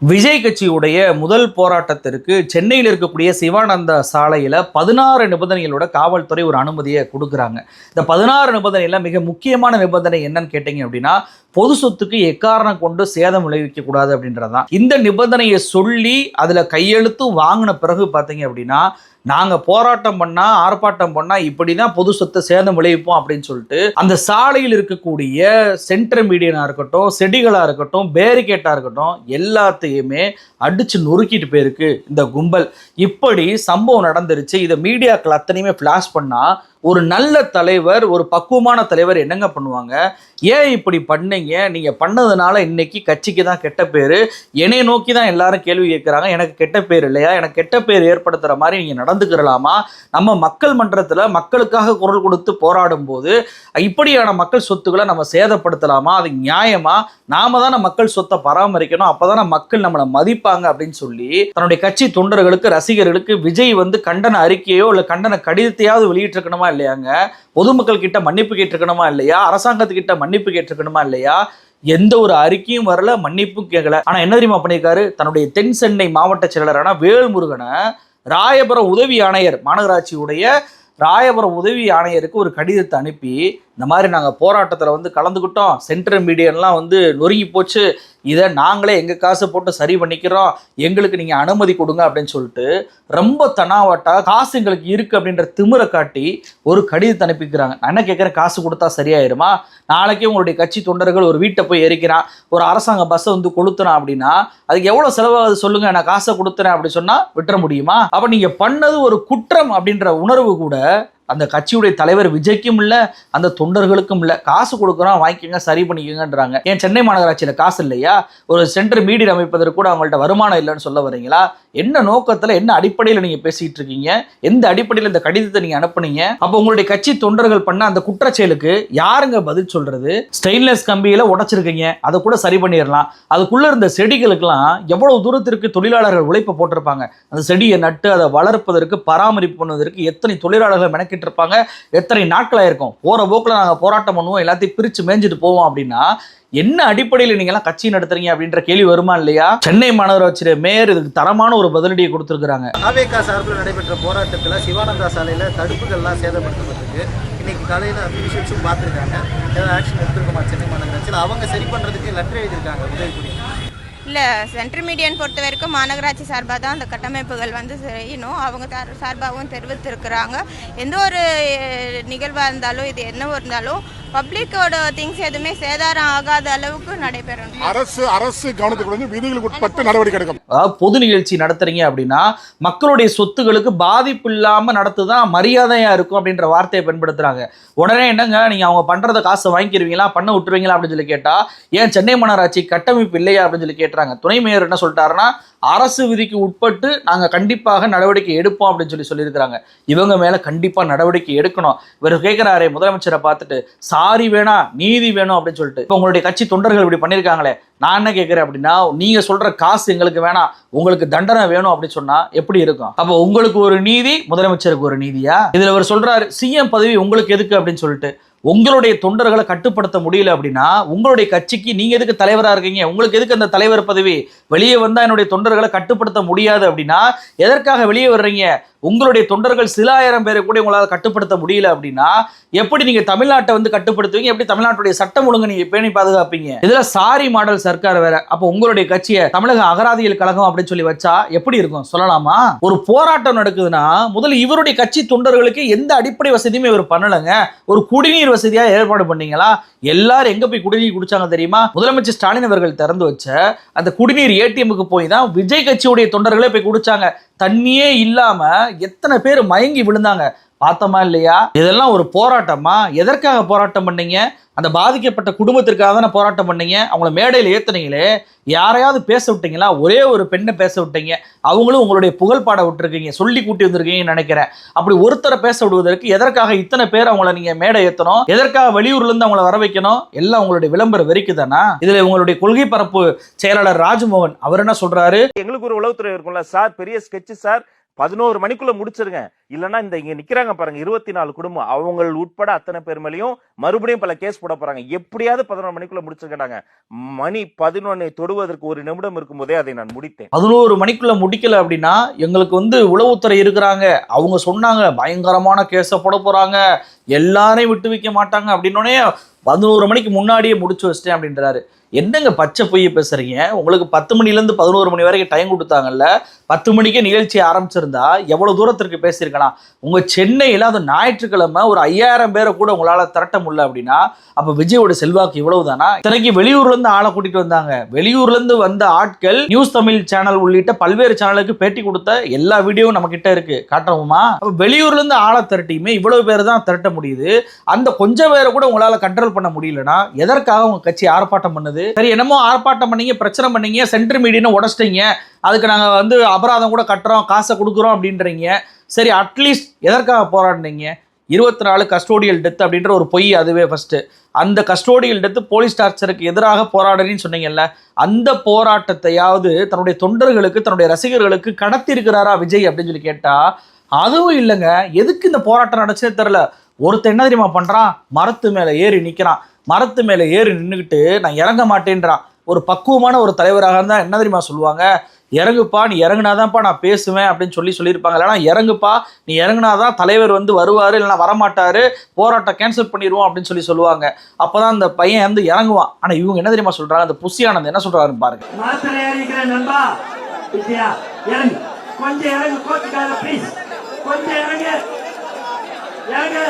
விஜய் கட்சியுடைய முதல் போராட்டத்திற்கு சென்னையில் இருக்கக்கூடிய சிவானந்தா சாலையில் 16 நிபந்தனைகளோட காவல்துறை ஒரு அனுமதியை கொடுக்குறாங்க. இந்த 16 நிபந்தனையில் மிக முக்கியமான நிபந்தனை என்னன்னு கேட்டீங்க அப்படின்னா, பொது சொத்துக்கு எக்காரணம் கொண்டு சேதம் விளைவிக்க கூடாது அப்படின்றதான். இந்த நிபந்தனையை சொல்லி அதில் கையெழுத்து வாங்கின பிறகு பார்த்தீங்க அப்படின்னா, நாங்கள் போராட்டம் பண்ணா ஆர்ப்பாட்டம் பண்ணா இப்படி தான் பொது சொத்தை சேதம் விளைவிப்போம் அப்படின்னு சொல்லிட்டு அந்த சாலையில் இருக்கக்கூடிய சென்டர் மீடியனாக இருக்கட்டும், செடிகளாக இருக்கட்டும், பேரிகேட்டாக இருக்கட்டும், எல்லாத்தையுமே அடிச்சு நொறுக்கிட்டு போயிருக்கு இந்த கும்பல். இப்படி சம்பவம் நடந்துருச்சு. இதை மீடியாக்கள் அத்தனையுமே ஃபிளாஷ் பண்ணா ஒரு நல்ல தலைவர், ஒரு பக்குவமான தலைவர் என்னங்க பண்ணுவாங்க? ஏன் இப்படி பண்ணீங்க? நீங்க பண்ணதுனால இன்னைக்கு கட்சிக்கு தான் கெட்ட பேரு, என்னை நோக்கி தான் எல்லாரும் கேள்வி கேட்குறாங்க. எனக்கு கெட்ட பேர் இல்லையா? எனக்கு கெட்ட பேர் ஏற்படுத்துற மாதிரி நீங்க நடந்துக்கிறலாமா? நம்ம மக்கள் மன்றத்தில் மக்களுக்காக குரல் கொடுத்து போராடும் போது இப்படியான மக்கள் சொத்துக்களை நம்ம சேதப்படுத்தலாமா? அது நியாயமா? நாம தானே மக்கள் சொத்தை பராமரிக்கணும், அப்பதானே மக்கள் நம்மளை மதிப்பாங்க அப்படின்னு சொல்லி தன்னுடைய கட்சி தொண்டர்களுக்கு, ரசிகர்களுக்கு விஜய் கண்டன அறிக்கையோ இல்லை கண்டன கடிதத்தையாவது வெளியிட்டிருக்கணுமா இல்லையாங்க? பொதுமக்கள் கிட்ட மன்னிப்பு கேட்டிருக்கணுமா இல்லையா? அரசாங்கத்துக்கிட்ட மன்னிப்பு கேட்டிருக்கணுமா இல்லையா? எந்த ஒரு அறிக்கையும் வரல, மன்னிப்பும் கேட்கல. ஆனா என்ன தெரியுமா பண்ணியிருக்காரு? தன்னுடைய தென் சென்னை மாவட்ட செயலரான வேல்முருகனை ராயபுரம் உதவி ஆணையர், மாநகராட்சியுடைய ராயபுரம் உதவி ஆணையருக்கு ஒரு கடிதத்தை அனுப்பி, இந்த மாதிரி நாங்கள் போராட்டத்தில் கலந்துக்கிட்டோம், சென்ட்ரல் மீடியன்லாம் நொறுங்கி போச்சு, இதை நாங்களே எங்கள் காசை போட்டு சரி பண்ணிக்கிறோம், எங்களுக்கு நீங்கள் அனுமதி கொடுங்க அப்படின்னு சொல்லிட்டு ரொம்ப தனாவட்டா காசு எங்களுக்கு இருக்குது அப்படின்ற திமிரை காட்டி ஒரு கடிதத்தை அனுப்பிக்கிறாங்க. நான் என்ன கேட்குறேன், காசு கொடுத்தா சரியாயிருமா? நாளைக்கே உங்களுடைய கட்சி தொண்டர்கள் ஒரு வீட்டை போய் எரிக்கிறான், ஒரு அரசாங்க பஸ்ஸை கொடுத்துறான் அப்படின்னா அதுக்கு எவ்வளோ செலவாகுது சொல்லுங்கள்? நான் காசை கொடுத்துறேன் அப்படி சொன்னால் விட்டுற முடியுமா? அப்போ நீங்கள் பண்ணது ஒரு குற்றம் அப்படின்ற உணர்வு கூட அந்த கட்சியுடைய தலைவர் விஜய்க்கும் இல்லை, அந்த தொண்டர்களுக்கும் இல்லை. காசு கொடுக்குறோம், வாங்கிக்கோங்க, சரி பண்ணிக்கோங்கன்றாங்க. ஏன் சென்னை மாநகராட்சியில் காசு இல்லையா? ஒரு சென்டர் மீடியன் அமைப்பதற்கு கூட அவங்கள்ட்ட வருமானம் இல்லைன்னு சொல்ல வரீங்களா? என்ன நோக்கத்தில், என்ன அடிப்படையில் நீங்கள் பேசிகிட்டு இருக்கீங்க? எந்த அடிப்படையில் இந்த கடிதத்தை நீங்கள் அனுப்புனீங்க? அப்போ உங்களுடைய கட்சி தொண்டர்கள் பண்ண அந்த குற்றச்செயலுக்கு யாருங்க பதில் சொல்றது? ஸ்டெயின்லெஸ் கம்பியில் உடைச்சிருக்கீங்க, அதை கூட சரி பண்ணிடலாம். அதுக்குள்ளே இருந்த செடிகளுக்கெல்லாம் எவ்வளவு தூரத்திற்கு தொழிலாளர்கள் உழைப்பை போட்டிருப்பாங்க. அந்த செடியை நட்டு அதை வளர்ப்பதற்கு, பராமரிப்பு பண்ணுவதற்கு எத்தனை தொழிலாளர்கள் மெனக்கிட்டு இருப்பாங்க, எத்தனை நாட்களாக இருக்கும். போற போக்கில் நாங்கள் போராட்டம் பண்ணுவோம், எல்லாத்தையும் பிரித்து மேய்ஞ்சிட்டு போவோம் அப்படின்னா என்ன அடிப்படையில் நீங்க எல்லாம் கட்சி நடத்துறீங்க அப்படின்ற கேள்வி வருமா இல்லையா? சென்னை மாநகராட்சி மேயர் இதுக்கு தரமான ஒரு பதிலடியை கொடுத்திருக்காங்க. AVK சார்பில் நடைபெற்ற போராட்டத்தில் சிவானந்தா சாலையில் தடுப்புகள்லாம் சேதப்படுத்தப்பட்டிருக்கு. இன்னைக்கு காலையில் அபிஷேக்ஸும் பார்த்துருக்காங்க. ஏதாவது ஆக்ஷன் எடுத்துருக்கோமா சென்னை மாநகராட்சியில்? அவங்க சரி பண்ணுறதுக்கு லெட்டர் எழுதியிருக்காங்க உதவிக்குடி. இல்லை, சென்ட்ரல் மீடியன் பொறுத்த வரைக்கும் மாநகராட்சி சார்பாக தான் அந்த கட்டமைப்புகள் செய்யணும். அவங்க சார்பாகவும் தெரிவித்திருக்கிறாங்க. எந்த ஒரு நிகழ்வாக இருந்தாலும், இது என்னவோ இருந்தாலும் பப்ளிக்கோட திங்ஸ் எதுவுமே சேதாரம் ஆகாத அளவுக்கு நடைபெறணும். அரசு கவனத்துக்கு விதிகளுக்கு உட்பட்டு நடவடிக்கை எடுக்கும். அதாவது பொது நிகழ்ச்சி நடத்துறீங்க அப்படின்னா மக்களுடைய சொத்துக்களுக்கு பாதிப்பு இல்லாம நடத்துதான் மரியாதையா இருக்கும் அப்படின்ற வார்த்தையை பயன்படுத்துறாங்க. உடனே என்னங்க, நீங்க அவங்க பண்றத காசை வாங்கிக்கிறீங்களா, பண்ண விட்டுருவீங்களா அப்படின்னு சொல்லி கேட்டா, ஏன் சென்னை மாநகராட்சி கட்டமைப்பு இல்லையா அப்படின்னு சொல்லி கேட்டுறாங்க. துணை மேயர் என்ன சொல்லிட்டாருன்னா, அரசு விதிக்கு உட்பட்டு நாங்க கண்டிப்பாக நடவடிக்கை எடுப்போம் அப்படின்னு சொல்லியிருக்கிறாங்க. இவங்க மேல கண்டிப்பா நடவடிக்கை எடுக்கணும். இவர் கேட்கிறாரே முதலமைச்சரை பார்த்துட்டு, சாரி வேணா நீதி வேணும் அப்படின்னு சொல்லிட்டு. இப்போ உங்களுடைய கட்சி தொண்டர்கள் இப்படி பண்ணியிருக்காங்களே, நான் என்ன கேட்குறேன் அப்படின்னா, நீங்க சொல்ற காசு எங்களுக்கு வேணாம், உங்களுக்கு தண்டனை வேணும் அப்படின்னு சொன்னா எப்படி இருக்கும்? அப்போ உங்களுக்கு ஒரு நீதி, முதலமைச்சருக்கு ஒரு நீதியா? இதுல அவர் சொல்றாரு, சிஎம் பதவி உங்களுக்கு எதுக்கு அப்படின்னு சொல்லிட்டு. உங்களுடைய தொண்டர்களை கட்டுப்படுத்த முடியல அப்படின்னா உங்களுடைய கட்சிக்கு நீங்க எதுக்கு தலைவரா இருக்கீங்க? உங்களுக்கு எதுக்கு அந்த தலைவர் பதவி? வெளியே வந்தா என்னுடைய தொண்டர்களை கட்டுப்படுத்த முடியாது அப்படின்னா எதற்காக வெளியே வர்றீங்க? உங்களுடைய தொண்டர்கள் சில ஆயிரம் பேரை கூட உங்களால் கட்டுப்படுத்த முடியல அப்படின்னா எப்படி நீங்க தமிழ்நாட்டை கட்டுப்படுத்துவீங்க? எப்படி தமிழ்நாட்டுடைய சட்டம் ஒழுங்கு நீங்க பேணி பாதுகாப்பீங்க? இதுல சாரி மாடல் சர்க்கார் வேற. அப்போ உங்களுடைய கட்சியை தமிழக அகராதியல் கழகம் அப்படின்னு சொல்லி வச்சா எப்படி இருக்கும் சொல்லலாமா? ஒரு போராட்டம் நடக்குதுன்னா முதல்ல இவருடைய கட்சி தொண்டர்களுக்கு எந்த அடிப்படை வசதியுமே இவர் பண்ணலங்க. ஒரு குடிநீர் வசதியா ஏற்பாடு பண்ணீங்களா? எல்லாரும் எங்க போய் குடிநீர் குடிச்சாங்க தெரியுமா? முதலமைச்சர் ஸ்டாலின் அவர்கள் திறந்து வச்ச அந்த குடிநீர் ஏடிஎம்முக்கு போய் தான் விஜய் கட்சியுடைய தொண்டர்களே போய் குடிச்சாங்க. தண்ணியே இல்லாம எத்தனை பேர் மயங்கி விழுந்தாங்க பார்த்தோமா இல்லையா? இதெல்லாம் ஒரு போராட்டமா? எதற்காக போராட்டம் பண்ணீங்க? அந்த பாதிக்கப்பட்ட குடும்பத்திற்காக தானே போராட்டம் பண்ணீங்க. அவங்கள மேடையில் ஏத்துனீங்களே, யாரையாவது பேச விட்டீங்களா? ஒரே ஒரு பெண்ணை பேச விட்டீங்க, அவங்களும் உங்களுடைய புகழ் பாட விட்டுருக்கீங்க, சொல்லி கூட்டி வந்திருக்கீங்கன்னு நினைக்கிறேன். அப்படி ஒருத்தரை பேச விடுவதற்கு எதற்காக இத்தனை பேர் அவங்கள நீங்க மேடை ஏற்றணும்? எதற்காக வெளியூர்ல இருந்து அவங்கள வர வைக்கணும்? எல்லாம் உங்களுடைய விளம்பர வெறிக்குதானா? இதுல உங்களுடைய கொள்கை பரப்பு செயலாளர் ராஜ்மோகன் அவர் என்ன சொல்றாரு? எங்களுக்கு ஒரு உளவுத்துறை இருக்கும்ல சார், பெரிய ஸ்கெட்ச் சார், 11 மணிக்குள்ள முடிச்சிருங்க, இல்லைன்னா இந்த இங்க நிக்கிறாங்க பாருங்க 24 குடும்பம், அவங்க உட்பட அத்தனை பேர் மேலேயும் மறுபடியும் பல கேஸ் போட போறாங்க. எப்படியாவது 11 மணிக்குள்ள முடிச்சிருக்காங்க. மணி 11 தொடுவதற்கு 1 நிமிடம் இருக்கும்போதே அதை நான் முடித்தேன். 11 மணிக்குள்ள முடிக்கல அப்படின்னா எங்களுக்கு வந்து உளவுத்துறை இருக்கிறாங்க, அவங்க சொன்னாங்க பயங்கரமான கேஸை போட போறாங்க, எல்லாரையும் விட்டு வைக்க மாட்டாங்க அப்படின்னோடனே 11 மணிக்கு முன்னாடியே முடிச்சு வச்சிட்டேன் அப்படின்றாரு. என்னங்க பச்சை பொய் பேசுறீங்க? உங்களுக்கு 10 மணிலேருந்து 11 மணி வரைக்கும் டைம் கொடுத்தாங்கல்ல, 10 மணிக்கே நிகழ்ச்சி ஆரம்பிச்சிருந்தா எவ்வளவு தூரத்திற்கு பேசியிருக்கலாம்? உங்க சென்னையில் அது ஞாயிற்றுக்கிழமை ஒரு 5000 பேரை கூட உங்களால திரட்ட முடியல அப்படின்னா அப்ப விஜயோட செல்வாக்கு இவ்வளவு தானா? இத்தனைக்கு வெளியூர்ல இருந்து ஆளை கூட்டிட்டு வந்தாங்க. வெளியூர்ல இருந்து வந்த ஆட்கள் நியூஸ் தமிழ் சேனல் உள்ளிட்ட பல்வேறு சேனலுக்கு பேட்டி கொடுத்த எல்லா வீடியோவும் நம்ம கிட்ட இருக்கு, காட்டுறோமா? வெளியூர்ல இருந்து ஆளை திரட்டியுமே இவ்வளவு பேர் தான் திரட்ட முடியுது. அந்த கொஞ்சம் பேரை கூட உங்களால கண்ட்ரோல் பண்ண முடியலன்னா எதற்காக உங்க கட்சி ஆர்ப்பாட்டம் பண்ணுது? சரி, என்னமோ ஆர்ப்பாட்டம் பண்ணீங்க, பிரச்சனை பண்ணீங்க, சென்ட்ரல் மீடியனை உடச்சிட்டீங்க, அதுக்கு நாங்க வந்து அபராதம் கூட கட்டுறோம், காசை கொடுக்குறோம் அப்படின்றீங்க. சரி, அட்லீஸ்ட் எதற்காக போராடினீங்க? 24 கஸ்டோடியல் டெத் அப்படின்ற ஒரு பொய், அதுவே ஃபர்ஸ்ட். அந்த கஸ்டோடியல் டெத் போலீஸ் டார்ச்சருக்கு எதிராக போராடுறேன்னு சொன்னீங்கல்ல, அந்த போராட்டத்தையாவது தன்னுடைய தொண்டர்களுக்கு தன்னுடைய ரசிகர்களுக்கு கடத்தி இருக்கிறாரா விஜய் அப்படின்னு சொல்லி கேட்டா அதுவும் இல்லைங்க. எதுக்கு இந்த போராட்டம் நடச்சே தெரியல. ஒருத்தர் என்ன தெரியுமா பண்றான்? மரத்து மேல ஏறி நிக்கிறான். மரத்து மேல ஏறி நின்றுக்கிட்டு நான் இறங்க மாட்டேன்றான். ஒரு பக்குவமான ஒரு தலைவராக இருந்தால் என்ன தெரியுமா சொல்லுவாங்க? இறங்குப்பா, நீ இறங்குனாதான்ப்பா நான் பேசுவேன் அப்படின்னு சொல்லியிருப்பாங்க. இல்லைனா இறங்குப்பா, நீ இறங்குனாதான் தலைவர் வந்து வருவார், இல்லைனா வரமாட்டாரு, போராட்டம் கேன்சல் பண்ணிடுவோம் அப்படின்னு சொல்லுவாங்க. அப்போதான் அந்த பையன் வந்து இறங்குவான். ஆனால் இவங்க என்ன தெரியுமா சொல்றாங்க? அந்த புசியானந்த் என்ன சொல்றாருன்னு பாருங்க. கொஞ்சம் இறங்கு, கோச்சுக்காத ப்ளீஸ், கொஞ்சம் இறங்கு, இறங்கு,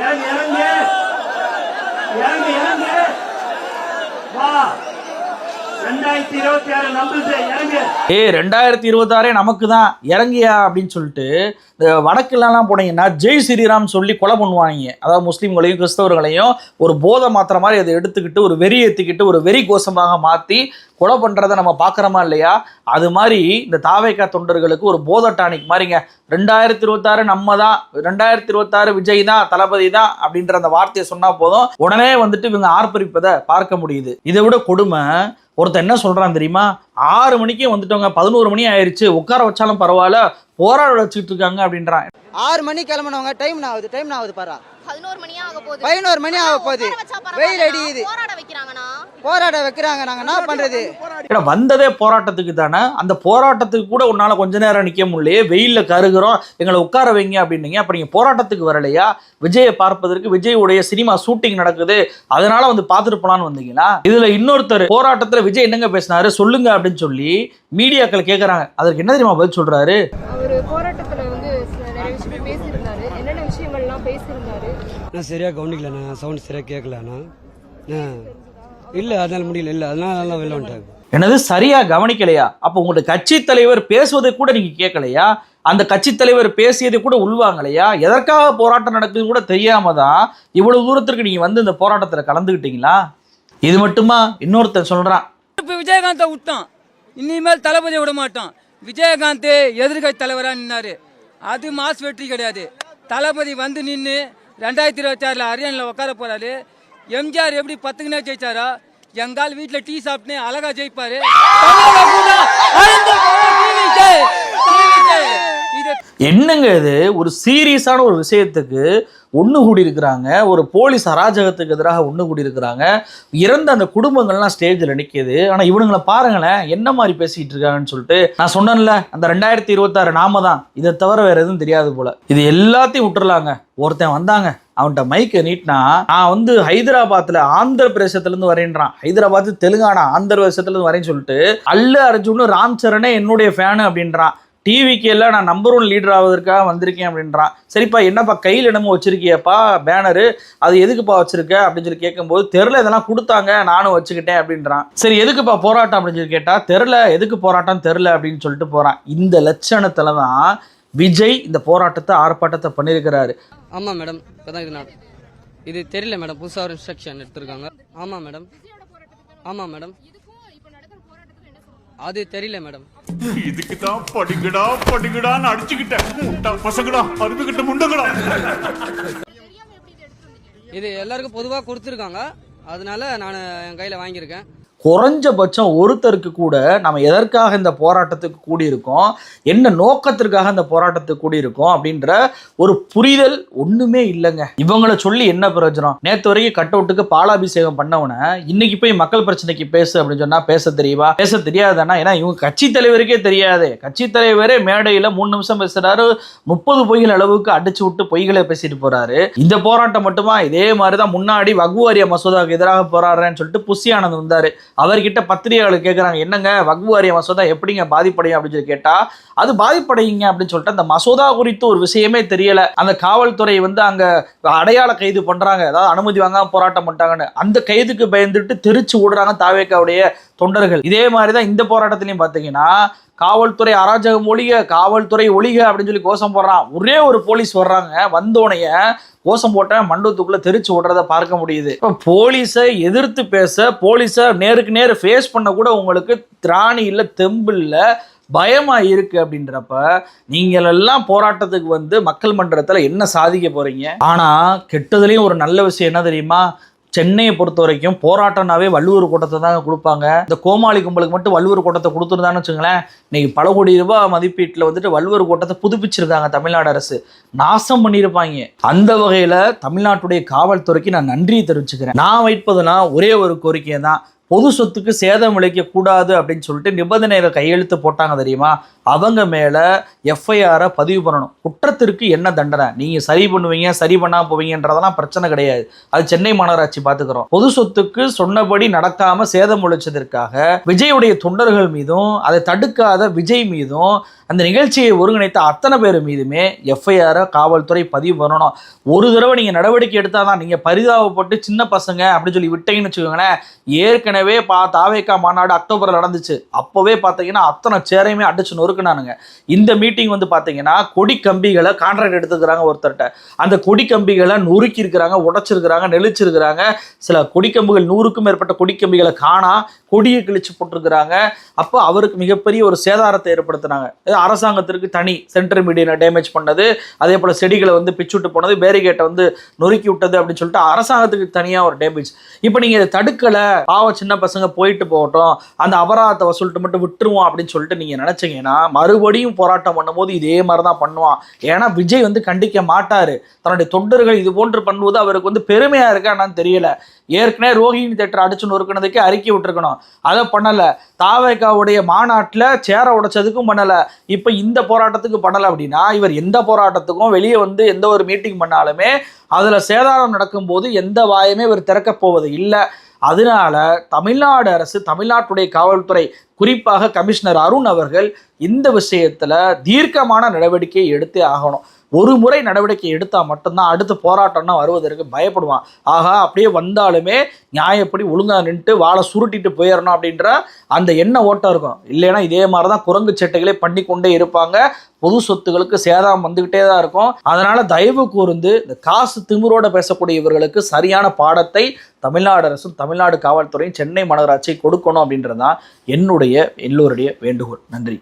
இறங்கு, இறங்கு, இறங்கு, இறங்கு, வா, 2026 நம்புது, இறங்கு. 2026 நமக்கு தான், இறங்கியா அப்படின்னு சொல்லிட்டு இந்த வடக்குலாம் போனீங்கன்னா ஜெய் ஸ்ரீராம் சொல்லி கொலை பண்ணுவாங்க. அதாவது முஸ்லீம்களையும் கிறிஸ்தவர்களையும் ஒரு போதை மாத்திர மாதிரி அதை எடுத்துக்கிட்டு ஒரு வெறி ஏற்றிக்கிட்டு ஒரு வெறி கோஷமாக மாற்றி கொலை பண்ணுறதை நம்ம பார்க்குறோமா இல்லையா? அது மாதிரி இந்த தாவேகா தொண்டர்களுக்கு ஒரு போதை டானிக் மாதிரிங்க. 2026 நம்ம தான், 2026 விஜய் தான், தளபதி தான் அப்படின்ற அந்த வார்த்தையை சொன்னால் போதும், உடனே வந்துட்டு இவங்க ஆர்ப்பரிப்பதை பார்க்க முடியுது. இதை விட கொடுமை, ஒருத்தர் என்ன சொல்றான் தெரியுமா? 6 மணிக்கே வந்துட்டவங்க, 11 மணி ஆயிடுச்சு, உட்கார வச்சாலும் பரவாயில்ல, போராட வச்சுட்டு இருக்காங்க அப்படின்றான். 6 மணி கிளம்பினவங்க டைம் ஆகுது பாரா, 11 மணி ஆக போகுது, 11 மணி ஆக போகுது, வெயில் அடிக்குது, போராட வைக்கிறாங்க. நாங்க என்ன பண்றது? வந்ததே போராட்டத்துக்கு தானே, அந்த போராட்டத்துக்கு கூட உன்னால கொஞ்ச நேரம் நிக்க முடியலையே, வெயில்ல கருகிறோம், எங்களை உட்கார வைங்க அப்படின்னீங்க. அப்ப நீங்க போராட்டத்துக்கு வரலையா? விஜயை பார்ப்பதற்கு, விஜயுடைய சினிமா ஷூட்டிங் நடக்குது, அதனால வந்து பார்த்துட்டு போலான்னு வந்தீங்களா? இதுல இன்னொருத்தர் போராட்டத்துல விஜய் என்னங்க பேசினாரு சொல்லுங்க அப்படின்னு சொல்லி மீடியாக்கள் கேட்கறாங்க. அதற்கு என்ன தெரியுமா பதில் சொல்றாரு? அவர் போராட்டத்துல வந்து நிறைய விஷயம் பேசியிருந்தாரு. என்னென்ன விஷயங்கள்லாம் பேசியிருந்தாரு? நான் சரியா கவனிக்கலண்ணா, சவுண்ட் சரியா கேட்கலண்ணா. இல்ல அதனால முடியல, இல்ல அதனால வெளில வந்துட்டாங்க. என்னது சரியா கவனிக்கலையா? அப்ப உங்களுடைய கட்சி தலைவர் பேசுவதை கூட நீங்க கேட்கலையா? அந்த கட்சி தலைவர் பேசியதை கூட உள்வாங்கலையா? எதற்காக போராட்டம் நடக்குதுன்னு கூட தெரியாம தான் இவ்வளவு தூரத்திற்கு நீங்க வந்து இந்த போராட்டத்துல கலந்துக்கிட்டீங்களா? இது மட்டுமா? இன்னொருத்தர் சொல்றான், விஜயகாந்தை விட்டான், இனிமேல் தளபதியை விட மாட்டான். விஜயகாந்த் எதிர்கட்சி தலைவரா நின்னாரு, அது மாஸ் வெற்றி கிடையாது. தளபதி வந்து நின்று 2026 ஹரியானால உட்கார போறாரு. எம்ஜிஆர் எப்படி 10க்குனே ஜெயிச்சாரா, எங்கால் வீட்டுல டீ சாப்பிட்டு அழகா ஜெயிப்பாரு. என்னங்க இது? ஒரு சீரியஸான ஒரு விஷயத்துக்கு ஒன்று கூடி இருக்கிறாங்க, ஒரு போலீஸ் அராஜகத்துக்கு எதிராக ஒன்று கூடி இருக்கிறாங்க, இறந்த அந்த குடும்பங்கள்லாம் ஸ்டேஜில் நிற்கிது. ஆனால் இவனுங்களை பாருங்களேன் என்ன மாதிரி பேசிக்கிட்டு இருக்காங்கன்னு சொல்லிட்டு. நான் சொன்னேன்ல, அந்த 2026 நாம தான், இதை தவிர வேற எதுவும் தெரியாது போல. இது எல்லாத்தையும் விட்டுறலாங்க. ஒருத்தன் வந்தாங்க, அவன்கிட்ட மைக்கை நீட்டினா, நான் வந்து ஹைதராபாத்தில் ஆந்திர பிரதேசத்துலேருந்து வரேன்றான். ஹைதராபாத் தெலுங்கானா ஆந்திர பிரதேசத்துலேருந்து வரேன்னு சொல்லிட்டு அல்லு அர்ஜுன் ராம் சரணே என்னுடைய ஃபேனு அப்படின்றான். டிவிக்கு எல்லாம் நான் நம்பர் 1 லீடர் ஆவதற்காக வந்திருக்கேன் அப்படின்றான். சரிப்பா, என்னப்பா கையில் என்னமோ வச்சிருக்கியப்பா பேனரு, அது எதுக்குப்பா வச்சிருக்க அப்படின்னு சொல்லி கேட்கும்போது, தெரில, இதெல்லாம் கொடுத்தாங்க நானும் வச்சுக்கிட்டேன் அப்படின்றான். சரி, எதுக்குப்பா போராட்டம் அப்படின்னு சொல்லி கேட்டா, தெரில, எதுக்கு போராட்டம் தெரில அப்படின்னு சொல்லிட்டு போறான். இந்த லட்சணத்துல தான் விஜய் இந்த போராட்டத்தை ஆர்ப்பாட்டத்தை பண்ணியிருக்கிறாரு. ஆமா மேடம், இப்பதான் இது தெரியல மேடம், புதுசா ஒரு இன்ஸ்ட்ரக்ஷன் எடுத்திருக்காங்க. ஆமா மேடம், ஆமா மேடம், அது தெரியல மேடம். இதுக்கு தான் படிக்கடான்னு அடிச்சுக்கிட்டேன் பசங்கடா, அறுத்துக்கிட்ட முண்டங்கடா. இது எல்லாருக்கும் பொதுவாக கொடுத்துருக்காங்க, அதனால நான் என் கையில் வாங்கியிருக்கேன். குறைஞ்சபட்சம் ஒருத்தருக்கு கூட நம்ம எதற்காக இந்த போராட்டத்துக்கு கூடியிருக்கோம், என்ன நோக்கத்திற்காக இந்த போராட்டத்துக்கு கூடியிருக்கோம் அப்படின்ற ஒரு புரிதல் ஒண்ணுமே இல்லைங்க. இவங்களை சொல்லி என்ன பிரயோஜனம்? நேற்று வரைக்கும் கட் அவுட்டுக்கு பாலாபிஷேகம் பண்ணவன இன்னைக்கு போய் மக்கள் பிரச்சனைக்கு பேசு அப்படின்னு சொன்னா பேச தெரியுமா? பேச தெரியாதானா? ஏன்னா இவங்க கட்சி தலைவருக்கே தெரியாது. கட்சி தலைவரே மேடையில 3 நிமிஷம் பேசுறாரு, 30 பொய்கள் அளவுக்கு அடிச்சு விட்டு பொய்களை பேசிட்டு போறாரு. இந்த போராட்டம் மட்டுமா? இதே மாதிரிதான் முன்னாடி வக்ஃபு வாரிய மசோதாவுக்கு எதிராக போராடுறேன்னு சொல்லிட்டு புஷி ஆனந்த் வந்தாரு. அவர்கிட்ட பத்திரிகையாளர் கேட்குறாங்க, என்னங்க வக்ஃபு வாரிய மசோதா எப்படிங்க பாதிப்படையும் அப்படின்னு சொல்லி கேட்டா, அது பாதிப்படையுங்க அப்படின்னு சொல்லிட்டு அந்த மசோதா குறித்து ஒரு விஷயமே தெரியல. அந்த காவல்துறை வந்து அங்க அடையாள கைது பண்றாங்க, அதாவது அனுமதி வாங்காம போராட்டம் பண்ணிட்டாங்கன்னு. அந்த கைதுக்கு பயந்துட்டு தெரிச்சு விடுறாங்க தாவேக்காவுடைய தொண்டர்கள். இதே மாதிரிதான் இந்த போராட்டத்திலையும் பாத்தீங்கன்னா காவல்துறை அராஜகம் ஒழிக, காவல்துறை ஒழிக அப்படின்னு சொல்லி கோஷம் போடுறான். ஒரே ஒரு போலீஸ் வர்றாங்க, வந்தோனைய கோஷம் போட்ட மண்டபத்துக்குள்ள தெரிச்சு விடுறத பார்க்க முடியுது. இப்போ போலீஸை எதிர்த்து பேச, போலீஸை நேருக்கு நேர் ஃபேஸ் பண்ண கூட உங்களுக்கு திராணி இல்லை, தெம்பு இல்லை, பயமா இருக்கு. அப்படின்றப்ப நீங்கள் எல்லாம் போராட்டத்துக்கு வந்து மக்கள் மன்றத்தில் என்ன சாதிக்க போறீங்க? ஆனா கெட்டதுலயும் ஒரு நல்ல விஷயம் என்ன தெரியுமா? சென்னையை பொறுத்த வரைக்கும் போராட்டம்னாவே வள்ளுவர் கூட்டத்தை தாங்க கொடுப்பாங்க. இந்த கோமாளி கும்பலுக்கு மட்டும் வள்ளுவர் கூட்டத்தை கொடுத்துருந்தான்னு வச்சுங்களேன், இன்னைக்கு பல கோடி ரூபாய் மதிப்பீட்டில் வந்துட்டு வள்ளுவர் கூட்டத்தை புதுப்பிச்சிருக்காங்க தமிழ்நாடு அரசு. நாசம் பண்ணியிருப்பாங்க. அந்த வகையில் தமிழ்நாட்டுடைய காவல்துறைக்கு நான் நன்றி தெரிவிச்சுக்கிறேன். நான் வைப்பதுனா ஒரே ஒரு கோரிக்கை தான், பொது சொத்துக்கு சேதம் விளைக்க கூடாது அப்படின்னு சொல்லிட்டு நிபந்தனைகளை கையெழுத்து போட்டாங்க தெரியுமா, அவங்க மேலே எஃப்ஐஆரை பதிவு பண்ணணும். குற்றத்திற்கு என்ன தண்டனை, நீங்கள் சரி பண்ணுவீங்க சரி பண்ணாமல் போவீங்கன்றதெல்லாம் பிரச்சனை கிடையாது, அது சென்னை மாநகராட்சி பார்த்துக்கிறோம். பொது சொத்துக்கு சொன்னபடி நடக்காமல் சேதம் விளைச்சதற்காக விஜயுடைய தொண்டர்கள் மீதும் அதை தடுக்காத விஜய் மீதும் அந்த நிகழ்ச்சியை ஒருங்கிணைத்த அத்தனை பேர் மீதுமே எஃப்ஐஆரை காவல்துறை பதிவு பண்ணணும். ஒரு தடவை நீங்கள் நடவடிக்கை எடுத்தால் தான். நீங்கள் பரிதாபப்பட்டு சின்ன பசங்க அப்படின்னு சொல்லி விட்டீங்கன்னு வச்சுக்கோங்களேன், ஏற்கனவே தாவேக்கா மாநாடு அக்டோபரில் நடந்துச்சு. அப்போவே பார்த்தீங்கன்னா அத்தனை சேரையுமே அடிச்சு நொறுக்குனானுங்க. இந்த மீட்டிங் வந்து பார்த்தீங்கன்னா கொடி கம்பிகளை கான்ட்ராக்ட் எடுத்துக்கிறாங்க ஒருத்தர்கிட்ட. அந்த கொடி கம்பிகளை நொறுக்கி இருக்கிறாங்க, உடைச்சிருக்கிறாங்க, நெளிச்சிருக்கிறாங்க. சில கொடிக்கம்புகள் 100க்கும் மேற்பட்ட கொடிக்கம்பிகளை காணா, கொடியை கிழிச்சு போட்டிருக்கிறாங்க. அப்போ அவருக்கு மிகப்பெரிய ஒரு சேதாரத்தை ஏற்படுத்தினாங்க. அரசாங்கத்திற்கு தனி சென்ட்ரல் மீடியனை டேமேஜ் பண்ணது, அதே போல் செடிகளை வந்து பிச்சுட்டு போனது, பேரிகேட்டை வந்து நொறுக்கி விட்டது அப்படின்னு சொல்லிட்டு அரசாங்கத்துக்கு தனியாக ஒரு டேமேஜ். இப்போ நீங்கள் இதை தடுக்கலை, பாவம் சின்ன பசங்க போயிட்டு போகட்டும், அந்த அபராதத்தை வசூலிட்டு மட்டும் விட்டுருவோம் அப்படின்னு சொல்லிட்டு நீங்கள் நினச்சிங்கன்னா மறுபடியும் போராட்டம் பண்ணும்போது இதே மாதிரி தான் பண்ணுவான். ஏன்னா விஜய் வந்து கண்டிக்க மாட்டார். தன்னுடைய தொண்டர்கள் இது போன்று பண்ணுவது அவருக்கு வந்து பெருமையாக இருக்கா என்னன்னு தெரியல. ஏற்கனவே ரோஹிணி தேட்டர் அடிச்சு நொறுக்கினதுக்கு அறிக்கை விட்டுருக்கணும், அதை பண்ணலை. தாவேக்காவுடைய மாநாட்டில் சேர உடைச்சதுக்கும் பண்ணலை, இப்போ இந்த போராட்டத்துக்கு பண்ணலை. அப்படின்னா இவர் எந்த போராட்டத்துக்கும் வெளியே வந்து எந்த ஒரு மீட்டிங் பண்ணாலுமே அதில் சேதாரம் நடக்கும்போது எந்த வாயுமே இவர் திறக்க போவது இல்லை. அதனால தமிழ்நாடு அரசு, தமிழ்நாட்டுடைய காவல்துறை, குறிப்பாக கமிஷனர் அருண் அவர்கள் இந்த விஷயத்தில் தீர்க்கமான நடவடிக்கை எடுத்தே ஆகணும். ஒரு முறை நடவடிக்கை எடுத்தால் மட்டும்தான் அடுத்த போராட்டம்னா வருவதற்கு பயப்படுவான். ஆகா அப்படியே வந்தாலுமே நியாயப்படி ஒழுங்காக நின்று வாழை சுருட்டிட்டு போயிடணும் அப்படின்ற அந்த எண்ண ஓட்டம் இருக்கும். இல்லைன்னா இதே மாதிரி தான் குரங்கு சேட்டைகளே பண்ணி கொண்டே இருப்பாங்க. பொது சொத்துகளுக்கு சேதம் வந்துக்கிட்டே தான் இருக்கும். அதனால தயவு கூர்ந்து இந்த காசு திமிரோட பேசக்கூடிய இவர்களுக்கு சரியான பாடத்தை தமிழ்நாடு அரசும் தமிழ்நாடு காவல்துறையும் சென்னை மாநகராட்சி கொடுக்கணும் அப்படின்றது தான் என்னுடைய எல்லோருடைய வேண்டுகோள். நன்றி.